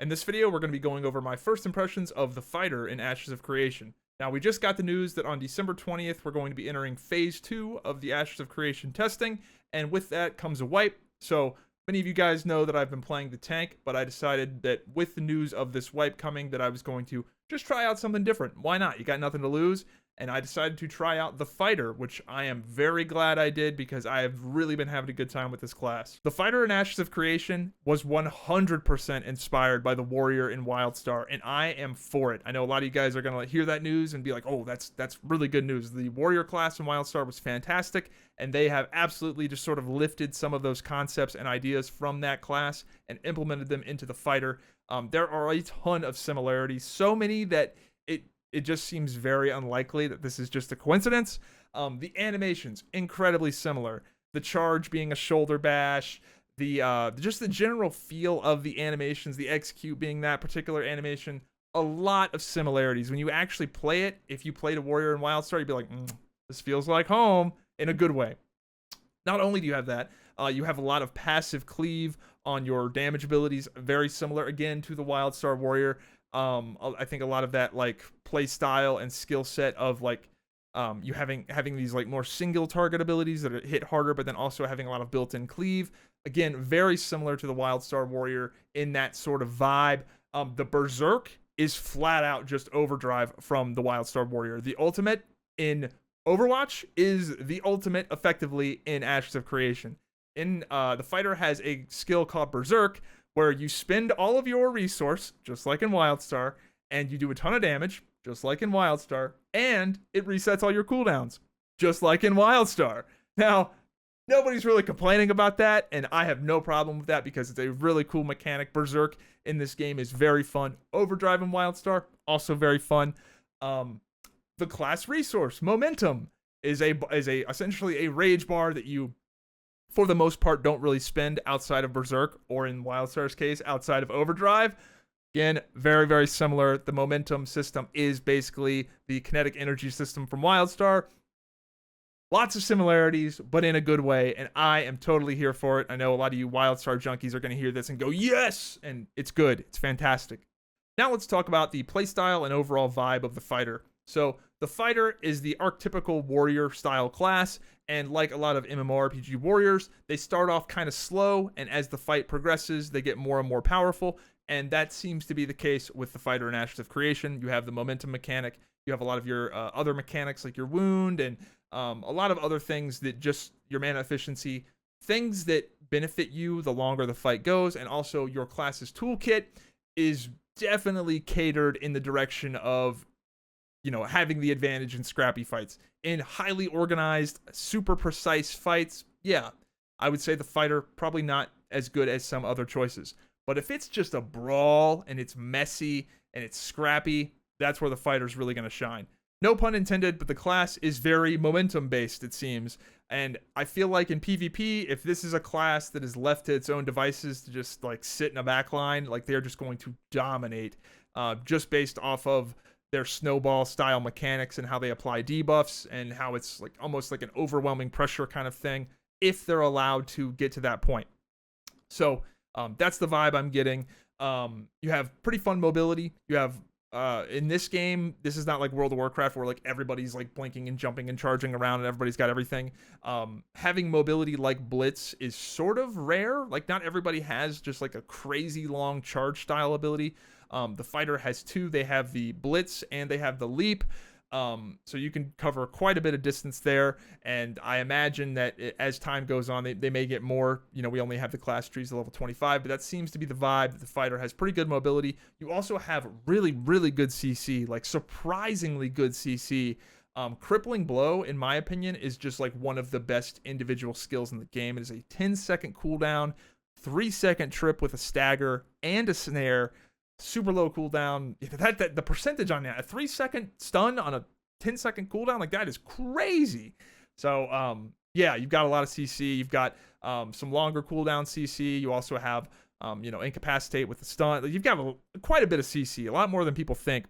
In this video, we're going to be going over my first impressions of the fighter in Ashes of Creation. Now, we just got the news that on December 20th, we're going to be entering Phase 2 of the Ashes of Creation testing, and with that comes a wipe. So, many of you guys know that I've been playing the tank, but I decided that with the news of this wipe coming that I was going to just try out something different. Why not? You got nothing to lose. And I decided to try out the fighter, which I am very glad I did because I have really been having a good time with this class. The fighter in Ashes of Creation was 100% inspired by the warrior in Wildstar, and I am for it. I know a lot of you guys are going to hear that news and be like, oh, that's really good news. The warrior class in Wildstar was fantastic, and they have absolutely just sort of lifted some of those concepts and ideas from that class and implemented them into the fighter. There are a ton of similarities, so many that it just seems very unlikely that this is just a coincidence. The animations, incredibly similar. The charge being a shoulder bash, just the general feel of the animations, the execute being that particular animation, a lot of similarities. When you actually play it, if you played a warrior in Wildstar, you'd be like, this feels like home in a good way. Not only do you have that, you have a lot of passive cleave on your damage abilities, very similar again to the Wildstar warrior. I think a lot of that like play style and skill set of like you having these like more single target abilities that hit harder, but then also having a lot of built-in cleave. Again, very similar to the Wildstar warrior in that sort of vibe. The Berserk is flat out just overdrive from the Wildstar warrior. The ultimate in Overwatch is the ultimate effectively in Ashes of Creation. In the fighter has a skill called Berserk, where you spend all of your resource, just like in Wildstar, and you do a ton of damage, just like in Wildstar, and it resets all your cooldowns, just like in Wildstar. Now, nobody's really complaining about that, and I have no problem with that because it's a really cool mechanic. Berserk in this game is very fun. Overdrive in Wildstar, also very fun. The class resource, Momentum, is essentially a rage bar that you, for the most part, don't really spend outside of Berserk, or in Wildstar's case, outside of Overdrive. Again, very, very similar. The momentum system is basically the kinetic energy system from Wildstar. Lots of similarities, but in a good way, and I am totally here for it. I know a lot of you Wildstar junkies are going to hear this and go, yes! And it's good. It's fantastic. Now let's talk about the playstyle and overall vibe of the fighter. So the fighter is the archetypical warrior style class, and like a lot of MMORPG warriors, they start off kind of slow, and as the fight progresses, they get more and more powerful, and that seems to be the case with the fighter in Ashes of Creation. You have the momentum mechanic, you have a lot of your other mechanics like your wound, and a lot of other things that just your mana efficiency, things that benefit you the longer the fight goes, and also your class's toolkit is definitely catered in the direction of having the advantage in scrappy fights. In highly organized, super precise fights, yeah, I would say the fighter probably not as good as some other choices. But if it's just a brawl and it's messy and it's scrappy, that's where the fighter's really going to shine. No pun intended, but the class is very momentum based, it seems. And I feel like in PvP, if this is a class that is left to its own devices to just like sit in a backline, like they're just going to dominate just based off of their snowball style mechanics and how they apply debuffs and how it's like almost like an overwhelming pressure kind of thing if they're allowed to get to that point. So that's the vibe I'm getting. You have pretty fun mobility. You have in this game, this is not like World of Warcraft where like everybody's like blinking and jumping and charging around and everybody's got everything. Having mobility like Blitz is sort of rare. Like not everybody has just like a crazy long charge style ability. The fighter has two. They have the Blitz and they have the Leap. So you can cover quite a bit of distance there. And I imagine that as time goes on, they may get more. We only have the class trees to level 25, but that seems to be the vibe. The fighter has pretty good mobility. You also have really, really good CC, like surprisingly good CC. Crippling Blow, in my opinion, is just like one of the best individual skills in the game. It is a 10-second cooldown, 3-second trip with a stagger and a snare. Super low cooldown. That the percentage on that, a 3-second stun on a 10-second cooldown, like that is crazy. So yeah, you've got a lot of CC. You've got some longer cooldown CC. You also have incapacitate with the stun. You've got quite a bit of CC, a lot more than people think.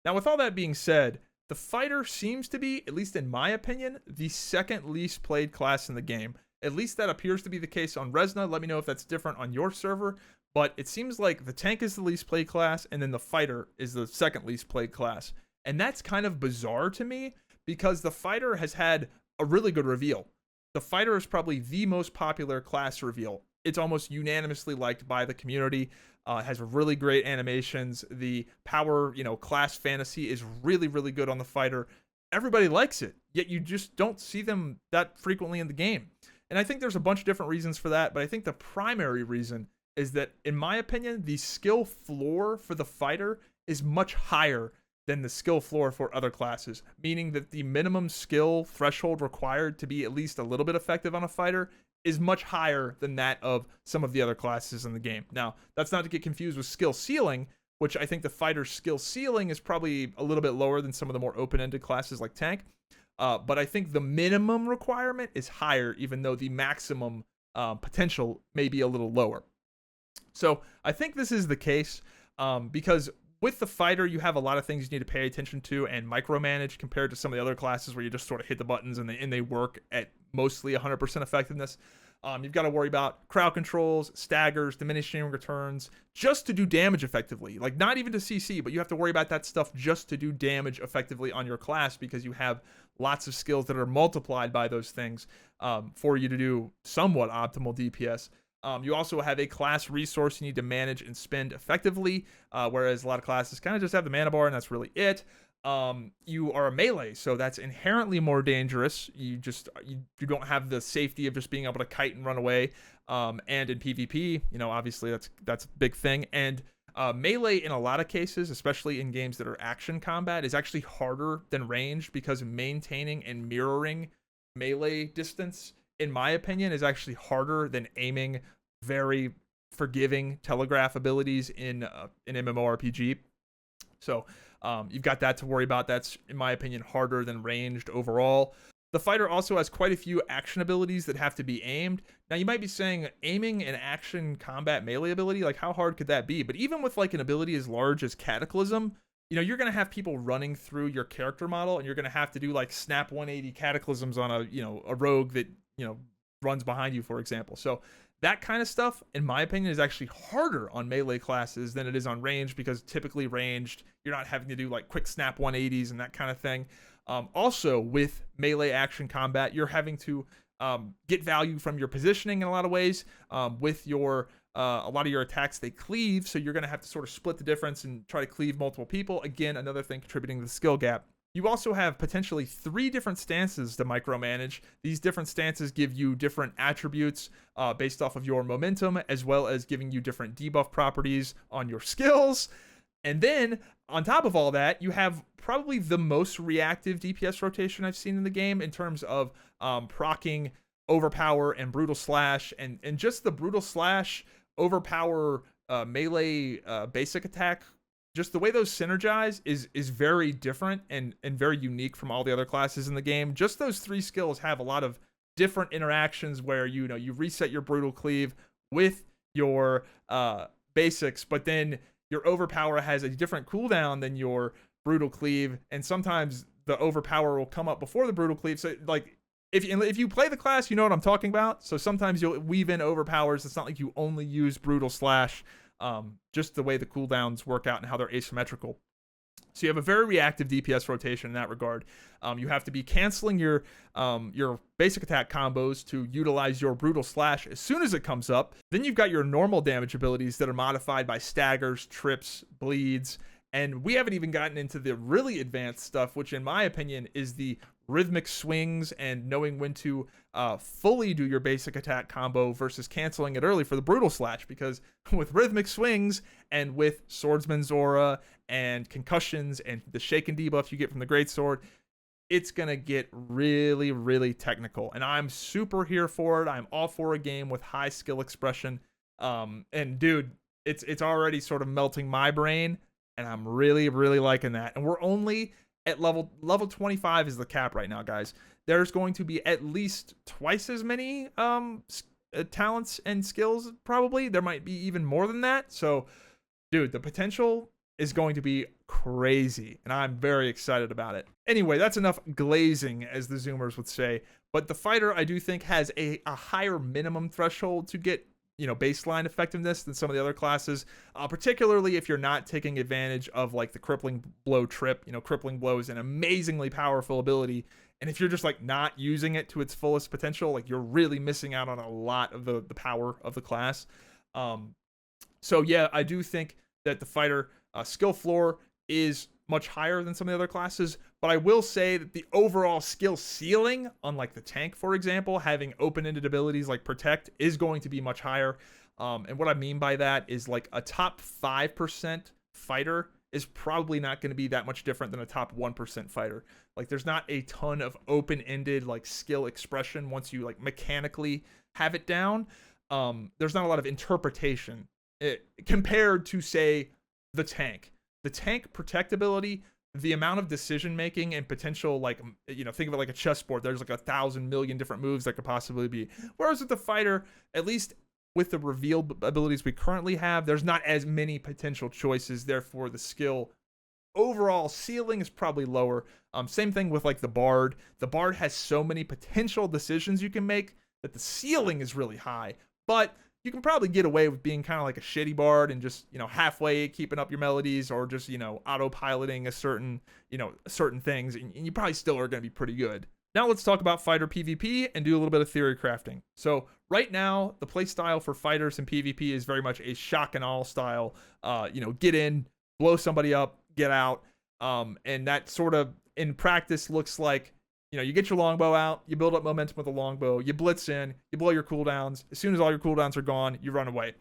Now, with all that being said, the fighter seems to be, at least in my opinion, the second least played class in the game. At least that appears to be the case on Resna. Let me know if that's different on your server. but it seems like the tank is the least played class, and then the fighter is the second least played class. And that's kind of bizarre to me because the fighter has had a really good reveal. The fighter is probably the most popular class reveal. It's almost unanimously liked by the community. Has really great animations. The power, class fantasy is really, really good on the fighter. Everybody likes it, yet you just don't see them that frequently in the game. And I think there's a bunch of different reasons for that, but I think the primary reason is that, in my opinion, the skill floor for the fighter is much higher than the skill floor for other classes, meaning that the minimum skill threshold required to be at least a little bit effective on a fighter is much higher than that of some of the other classes in the game. Now, that's not to get confused with skill ceiling, which I think the fighter's skill ceiling is probably a little bit lower than some of the more open-ended classes like tank. But I think the minimum requirement is higher, even though the maximum potential may be a little lower. So I think this is the case because with the fighter, you have a lot of things you need to pay attention to and micromanage compared to some of the other classes where you just sort of hit the buttons and they work at mostly 100% effectiveness. You've got to worry about crowd controls, staggers, diminishing returns, just to do damage effectively. Like, not even to CC, but you have to worry about that stuff just to do damage effectively on your class because you have lots of skills that are multiplied by those things for you to do somewhat optimal DPS. You also have a class resource you need to manage and spend effectively, whereas a lot of classes kind of just have the mana bar and that's really it. You are a melee, so that's inherently more dangerous. You don't have the safety of just being able to kite and run away. And in PvP, obviously that's a big thing. And melee in a lot of cases, especially in games that are action combat, is actually harder than ranged because maintaining and mirroring melee distance, in my opinion, is actually harder than aiming very forgiving telegraph abilities in an MMORPG. So you've got that to worry about. That's, in my opinion, harder than ranged overall. The fighter also has quite a few action abilities that have to be aimed. Now, you might be saying, aiming an action combat melee ability, like how hard could that be? But even with like an ability as large as Cataclysm, you're going to have people running through your character model, and you're going to have to do like snap 180 cataclysms on a rogue that, runs behind you, for example. So that kind of stuff, in my opinion, is actually harder on melee classes than it is on ranged, because typically ranged, you're not having to do like quick snap 180s and that kind of thing. Also, with melee action combat, you're having to get value from your positioning in a lot of ways. With your a lot of your attacks, they cleave, so you're going to have to sort of split the difference and try to cleave multiple people. Again, another thing contributing to the skill gap. You also have potentially 3 different stances to micromanage. These different stances give you different attributes based off of your momentum, as well as giving you different debuff properties on your skills. And then, on top of all that, you have probably the most reactive DPS rotation I've seen in the game in terms of proccing Overpower and Brutal Slash, and just the Brutal Slash, Overpower, melee basic attack. Just the way those synergize is very different and very unique from all the other classes in the game. Just those 3 skills have a lot of different interactions where you reset your Brutal Cleave with your basics, but then your Overpower has a different cooldown than your Brutal Cleave, and sometimes the Overpower will come up before the Brutal Cleave. So like if you play the class, you know what I'm talking about. So sometimes you'll weave in Overpowers. It's not like you only use Brutal Slash. Just the way the cooldowns work out and how they're asymmetrical. So you have a very reactive DPS rotation in that regard. You have to be canceling your basic attack combos to utilize your Brutal Slash as soon as it comes up. Then you've got your normal damage abilities that are modified by staggers, trips, bleeds, and we haven't even gotten into the really advanced stuff, which in my opinion is the rhythmic swings and knowing when to fully do your basic attack combo versus canceling it early for the Brutal Slash. Because with rhythmic swings and with Swordsman's Aura and concussions and the shaken debuff you get from the Greatsword, it's gonna get really, really technical. And I'm super here for it. I'm all for a game with high skill expression. And dude, it's already sort of melting my brain, and I'm really, really liking that. And we're only at level 25 is the cap right now, guys. There's going to be at least twice as many talents and skills, probably. There might be even more than that. So, dude, the potential is going to be crazy, and I'm very excited about it. Anyway, that's enough glazing, as the Zoomers would say. But the fighter, I do think, has a higher minimum threshold to get baseline effectiveness than some of the other classes, particularly if you're not taking advantage of like the crippling blow trip. Crippling blow is an amazingly powerful ability, and if you're just like not using it to its fullest potential, like you're really missing out on a lot of the power of the class. So yeah, I do think that the fighter skill floor is much higher than some of the other classes, but I will say that the overall skill ceiling, unlike the tank, for example, having open-ended abilities like protect, is going to be much higher. And what I mean by that is like a top 5% fighter is probably not going to be that much different than a top 1% fighter. Like there's not a ton of open-ended like skill expression once you like mechanically have it down. There's not a lot of interpretation compared to, say, the tank. The tank protectability, the amount of decision making and potential, like, think of it like a chessboard. There's like 1,000 million different moves that could possibly be. Whereas with the fighter, at least with the revealed abilities we currently have, there's not as many potential choices. Therefore, the skill overall ceiling is probably lower. Same thing with like the bard. The bard has so many potential decisions you can make that the ceiling is really high. But you can probably get away with being kind of like a shitty bard and just, halfway keeping up your melodies, or just, autopiloting certain things, and you probably still are going to be pretty good. Now let's talk about fighter PvP and do a little bit of theory crafting. So right now, the play style for fighters in PvP is very much a shock and awe style. Get in, blow somebody up, get out. And that sort of in practice looks like, you get your longbow out, you build up momentum with a longbow, you blitz in, you blow your cooldowns. As soon as all your cooldowns are gone, you run away.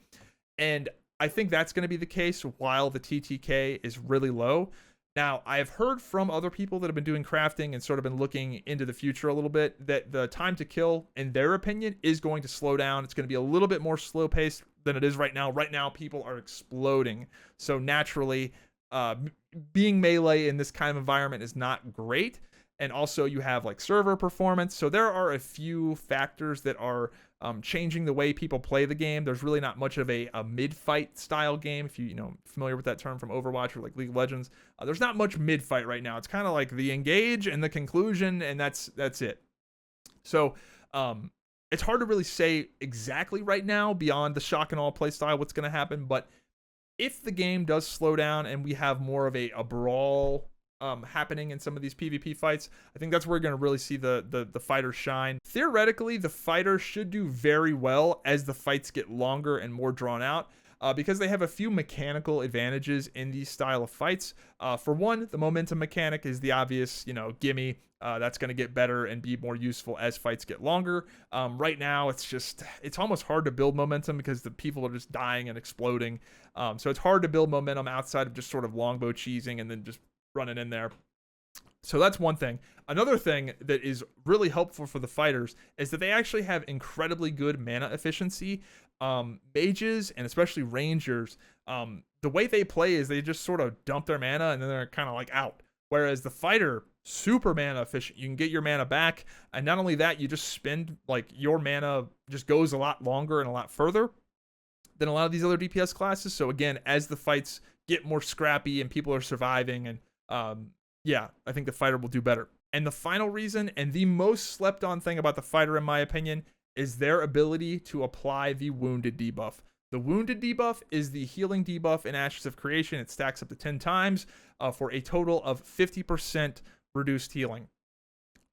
And I think that's going to be the case while the TTK is really low. Now, I have heard from other people that have been doing crafting and sort of been looking into the future a little bit that the time to kill, in their opinion, is going to slow down. It's going to be a little bit more slow paced than it is right now. Right now, people are exploding. So naturally, being melee in this kind of environment is not great. And also you have like server performance. So there are a few factors that are changing the way people play the game. There's really not much of a mid-fight style game. If familiar with that term from Overwatch or like League of Legends, there's not much mid-fight right now. It's kind of like the engage and the conclusion, and that's it. So it's hard to really say exactly right now beyond the shock and awe playstyle what's going to happen. But if the game does slow down and we have more of a brawl happening in some of these PvP fights, I think that's where we're going to really see the fighters shine. Theoretically, the fighters should do very well as the fights get longer and more drawn out, because they have a few mechanical advantages in these style of fights. For one, the momentum mechanic is the obvious, gimme. That's going to get better and be more useful as fights get longer. Right now, it's almost hard to build momentum because the people are just dying and exploding. So it's hard to build momentum outside of just sort of longbow cheesing and then just running in there. So that's one thing. Another thing that is really helpful for the fighters is that they actually have incredibly good mana efficiency. Mages and especially rangers, the way they play is they just sort of dump their mana and then they're kind of like out. Whereas the fighter, super mana efficient. You can get your mana back, and not only that, you just spend like your mana just goes a lot longer and a lot further than a lot of these other DPS classes. So again, as the fights get more scrappy and people are surviving, and I think the fighter will do better. And the final reason, and the most slept on thing about the fighter in my opinion, is their ability to apply the wounded debuff. The wounded debuff is the healing debuff in Ashes of Creation. It stacks up to 10 times for a total of 50% reduced healing.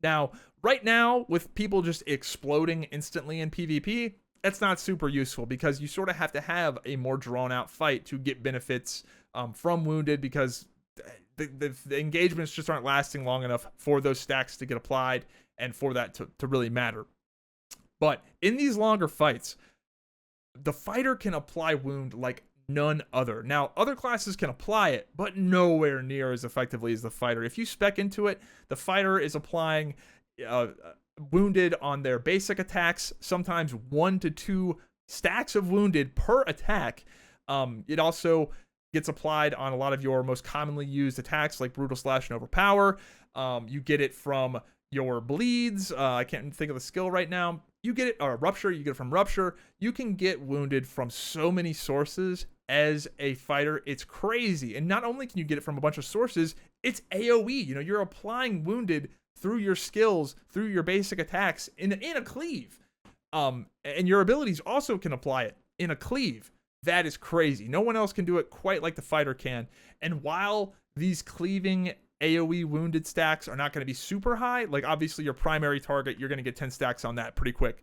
Now, right now, with people just exploding instantly in PvP, that's not super useful because you sort of have to have a more drawn out fight to get benefits from wounded, because the engagements just aren't lasting long enough for those stacks to get applied and for that to really matter. But in these longer fights, the fighter can apply wound like none other. Now, other classes can apply it, but nowhere near as effectively as the fighter. If you spec into it, the fighter is applying wounded on their basic attacks, sometimes 1 to 2 stacks of wounded per attack. It also gets applied on a lot of your most commonly used attacks like Brutal Slash and Overpower. You get it from your bleeds. I can't think of the skill right now. You get it, or Rupture, you get it from Rupture. You can get wounded from so many sources as a fighter. It's crazy. And not only can you get it from a bunch of sources, it's AoE. You're applying wounded through your skills, through your basic attacks in a cleave. And your abilities also can apply it in a cleave. That is crazy. No one else can do it quite like the fighter can. And while these cleaving AoE wounded stacks are not going to be super high, like obviously your primary target, you're going to get 10 stacks on that pretty quick.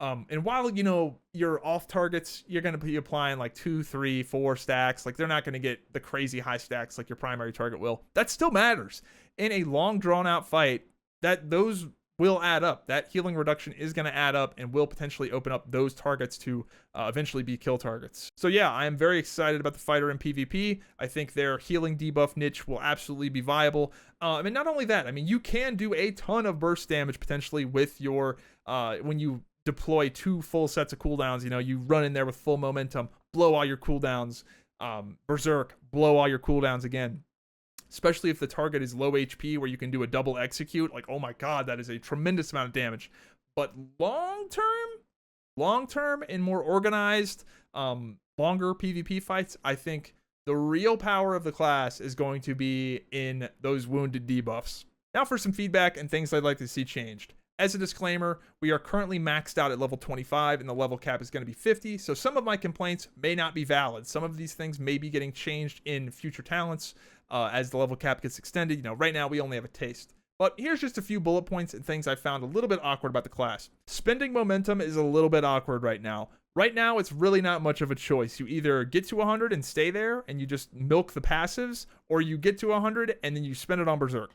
And while, you know, your off targets, you're going to be applying like 2, 3, 4 stacks. Like they're not going to get the crazy high stacks like your primary target will. That still matters. In a long drawn out fight, those will add up. That healing reduction is going to add up and will potentially open up those targets to eventually be kill targets. So yeah, I am very excited about the fighter in PvP. I think their healing debuff niche will absolutely be viable. And not only that, I mean, you can do a ton of burst damage potentially with your, when you deploy 2 full sets of cooldowns, you know, you run in there with full momentum, blow all your cooldowns, berserk, blow all your cooldowns again. Especially if the target is low HP where you can do a double execute. Like, oh my god, that is a tremendous amount of damage. But long term and more organized, longer PvP fights, I think the real power of the class is going to be in those wounded debuffs. Now for some feedback and things I'd like to see changed. As a disclaimer, we are currently maxed out at level 25 and the level cap is going to be 50, so some of my complaints may not be valid. Some of these things may be getting changed in future talents as the level cap gets extended. You know, right now we only have a taste. But here's just a few bullet points and things I found a little bit awkward about the class. Spending momentum is a little bit awkward right now. Right now, it's really not much of a choice. You either get to 100 and stay there and you just milk the passives, or you get to 100 and then you spend it on Berserk.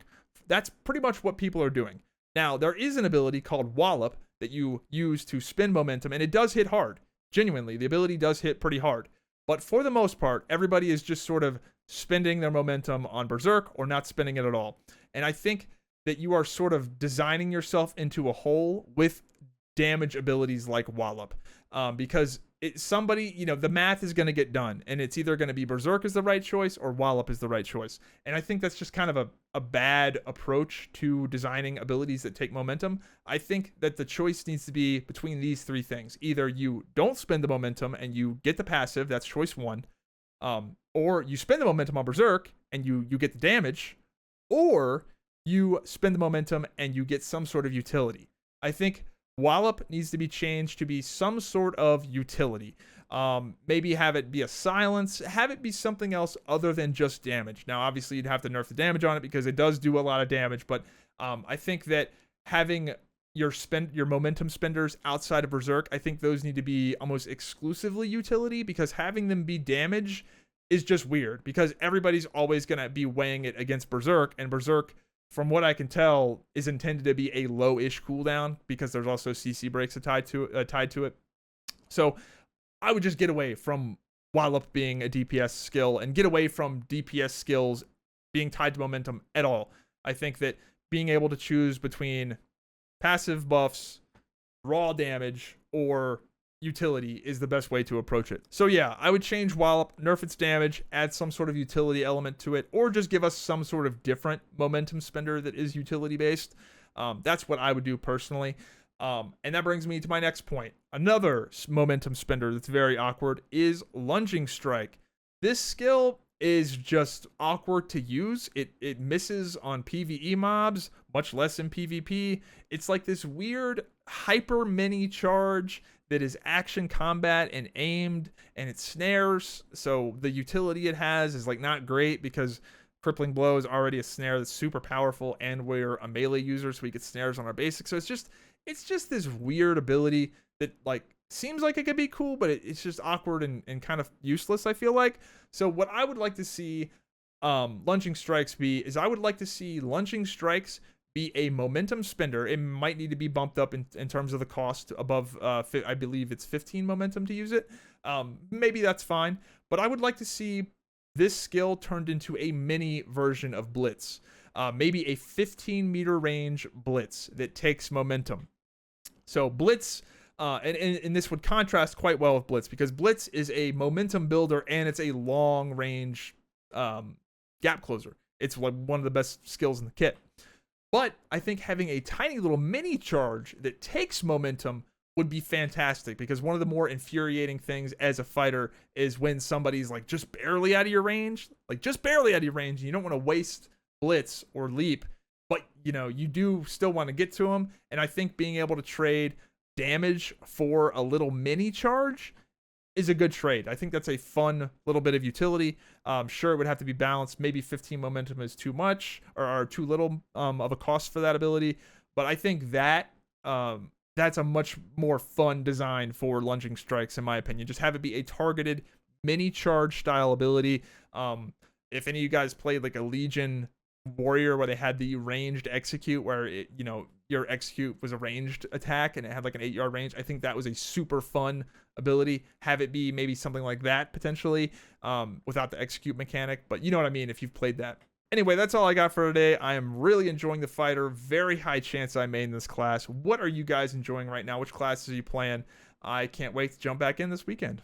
That's pretty much what people are doing. Now, there is an ability called Wallop that you use to spin momentum, and it does hit hard. Genuinely, the ability does hit pretty hard. But for the most part, everybody is just sort of spending their momentum on Berserk or not spending it at all. And I think that you are sort of designing yourself into a hole with damage abilities like Wallop. Because somebody, you know, the math is going to get done, and it's either going to be Berserk is the right choice or Wallop is the right choice. And I think that's just kind of a bad approach to designing abilities that take momentum. I think that the choice needs to be between these 3 things. Either you don't spend the momentum and you get the passive, that's choice 1. Or you spend the momentum on Berserk and you get the damage, or you spend the momentum and you get some sort of utility. I think Wallop needs to be changed to be some sort of utility. Maybe have it be a silence, have it be something else other than just damage. Now, obviously, you'd have to nerf the damage on it because it does do a lot of damage, but I think that having your momentum spenders outside of Berserk, I think those need to be almost exclusively utility, because having them be damage is just weird, because everybody's always going to be weighing it against Berserk, and Berserk, from what I can tell, is intended to be a low-ish cooldown because there's also CC breaks tied to it. So I would just get away from Wallop being a DPS skill and get away from DPS skills being tied to momentum at all. I think that being able to choose between passive buffs, raw damage, or utility is the best way to approach it. So yeah, I would change Wallop, nerf its damage, add some sort of utility element to it, or just give us some sort of different momentum spender that is utility based. That's what I would do personally. And that brings me to my next point. Another momentum spender that's very awkward is Lunging Strike. This skill is just awkward to use. It misses on PvE mobs, much less in PvP. It's like this weird hyper mini charge that is action combat and aimed, and it snares. So the utility it has is like not great, because Crippling Blow is already a snare that's super powerful, and we're a melee user, so we get snares on our basic. So it's just this weird ability that like seems like it could be cool, but it's just awkward and kind of useless, I feel like. So what I would like to see Lunging Strikes be is I would like to see Lunging Strikes be a momentum spender. It might need to be bumped up in terms of the cost above, I believe it's 15 momentum to use it. Maybe that's fine, but I would like to see this skill turned into a mini version of Blitz. Maybe a 15 meter range Blitz that takes momentum. So Blitz, and this would contrast quite well with Blitz, because Blitz is a momentum builder and it's a long range gap closer. It's like one of the best skills in the kit. But I think having a tiny little mini charge that takes momentum would be fantastic, because one of the more infuriating things as a fighter is when somebody's like just barely out of your range, and you don't want to waste Blitz or Leap, but you know, you do still want to get to them. And I think being able to trade damage for a little mini charge is a good trade. I think that's a fun little bit of utility. Sure, it would have to be balanced. Maybe 15 momentum is too much or too little of a cost for that ability. But I think that that's a much more fun design for lunging strikes, in my opinion. Just have it be a targeted mini charge style ability. If any of you guys played like a Legion Warrior where they had the ranged execute, where it, you know, your execute was a ranged attack and it had like an 8-yard range, I think that was a super fun ability. Have it be maybe something like that potentially, without the execute mechanic, but you know what I mean if you've played that. Anyway, that's all I got for today. I am really enjoying the fighter. Very high chance I main this class. What are you guys enjoying right now? Which classes are you playing? I can't wait to jump back in this weekend.